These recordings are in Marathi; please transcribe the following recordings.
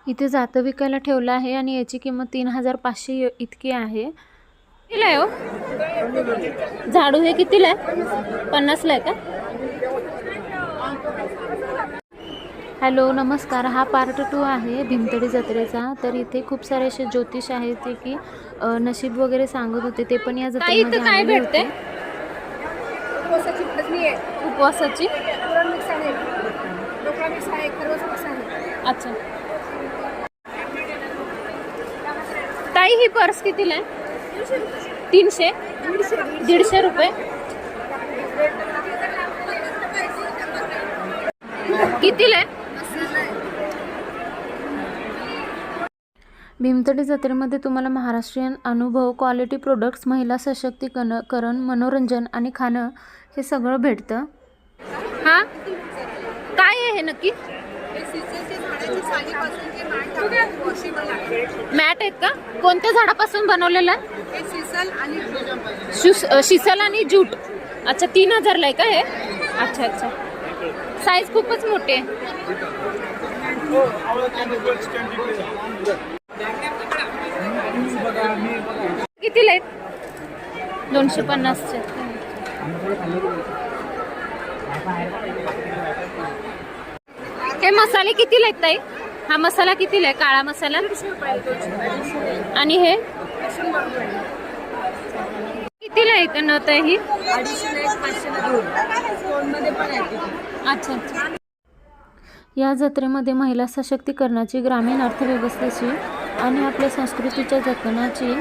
इथे जातं विकायला ठेवलं आहे आणि याची किंमत 3500 इतकी आहे. कितीला आहे हो झाडू? हे कितीला आहे? 50ला आहे का? हॅलो नमस्कार, हा पार्ट 2 आहे भीमतडी जत्रेचा. तर इथे खूप सारे असे ज्योतिष आहेत ते की नशीब वगैरे सांगत होते, ते पण या जत्रेमध्ये काय भेटते? उपवासाची. अच्छा ताई, ही पर्स कितीला आहे? 300 150 रुपये. कितीला आहे? भीमतडी जत्रेमध्ये तुम्हाला महाराष्ट्रीयन अनुभव, क्वालिटी प्रोडक्ट्स, महिला सशक्तीकरण, मनोरंजन आणि खाणं हे सगळं भेटतं. हा काय आहे हे नक्की? मॅट आहेत का? कोणत्या झाडापासून बनवलेलं आहे? शिसल आणि जूट. अच्छा 3000ला आहे का हे? अच्छा अच्छा, साईज खूपच मोठी आहे. कितीला आहेत? 250चे. हे मसाले कितीला आहेत ताई? हा मसाला कितीला आहे? काळा मसाला. आणि हे कितीला आहे? तर नत आहे ही. अच्छा अच्छा. या जत्रेमध्ये महिला सशक्तीकरणाची, ग्रामीण अर्थव्यवस्थेची आणि आपल्या संस्कृतीच्या जतनाची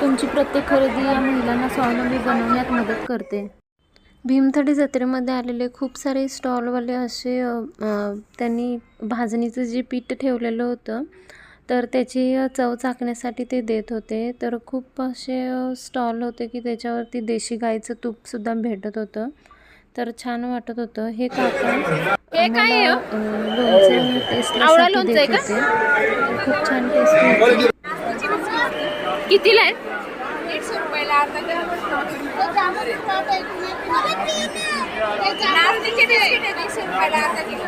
तुमची प्रत्येक खरेदी या महिलांना स्वावलंबी बनवण्यात मदत करते. भीमतडी जत्रेमध्ये आलेले खूप सारे स्टॉलवाले असे त्यांनी भाजणीचं जे पीठ ठेवलेलं होतं तर त्याची चव चाखण्यासाठी ते देत होते. तर खूप असे स्टॉल होते की त्याच्यावरती देशी गाईचं तूपसुद्धा भेटत होतं. तर छान वाटत होतं. हे काका हे काय आहे? लोणचं टेस्टसाठी देत होते. खूप छान टेस्टी होते. कितीला आहे? 150 रुपयाला अर्धा किलो. नाचणीचे बिस्किट आहे 150 रुपयाला अर्धा किलो.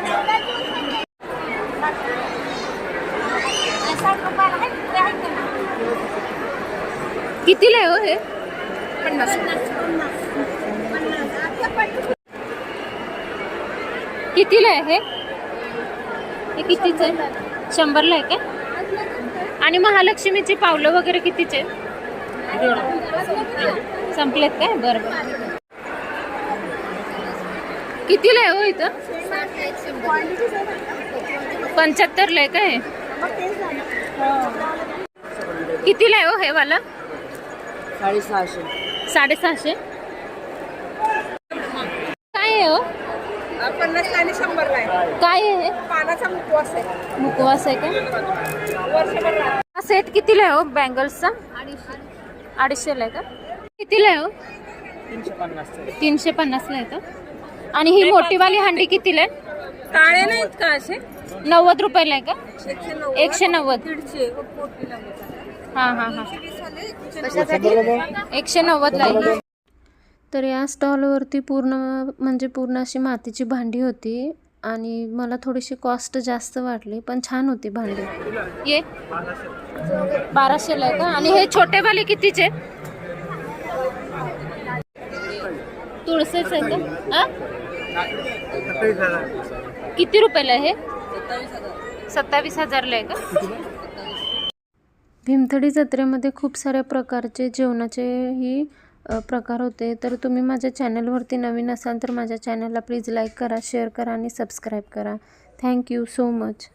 कितीला आहे हो हे? 50. कितीला आहे हे? हे कितीच आहे? 100ला आहे का? आणि महालक्ष्मीची पावलं वगैरे कितीचे? संपलेत काय? बरोबर. कितीला आहे हो इथं? 75ला आहे काय? कितीला आहे हो हे वाला? 650. 650. काय आहे हो? 50 आणि 100 आहे. काय आहे हे? पानाचा मुखवास आहे. मुखवास आहे का? वर्षभर हा सेट कितीला आहे हो बँगल्सचा? 250ला आहे का? कितीला आहे हो? 350ला आहे का? आणि ही मोठीवाली हंडी कितीला आहे? काळे नाहीत का असे? 90 रुपयाला आहे का? 190. 190. हां हां हां, 190ला आहे. तर या स्टॉलवरती पूर्ण अशी मातीची भांडी होती आणि मला थोडीशी कॉस्ट जास्त वाटली, पण छान होती भांडी. ये 1200ला आहे का? आणि हे छोटेवाले कितीचे? तुळसेच आहे का? किती रुपयाला आहे? 27,000ला आहे का? भीमतडी जत्रेमध्ये खूप साऱ्या प्रकारचे जेवणाचेही प्रकार होते. तर तुम्ही माझ्या चॅनलवरती नवीन असाल तर माझ्या चॅनलला प्लीज लाईक करा, शेअर करा आणि सबस्क्राईब करा. Thank you so much.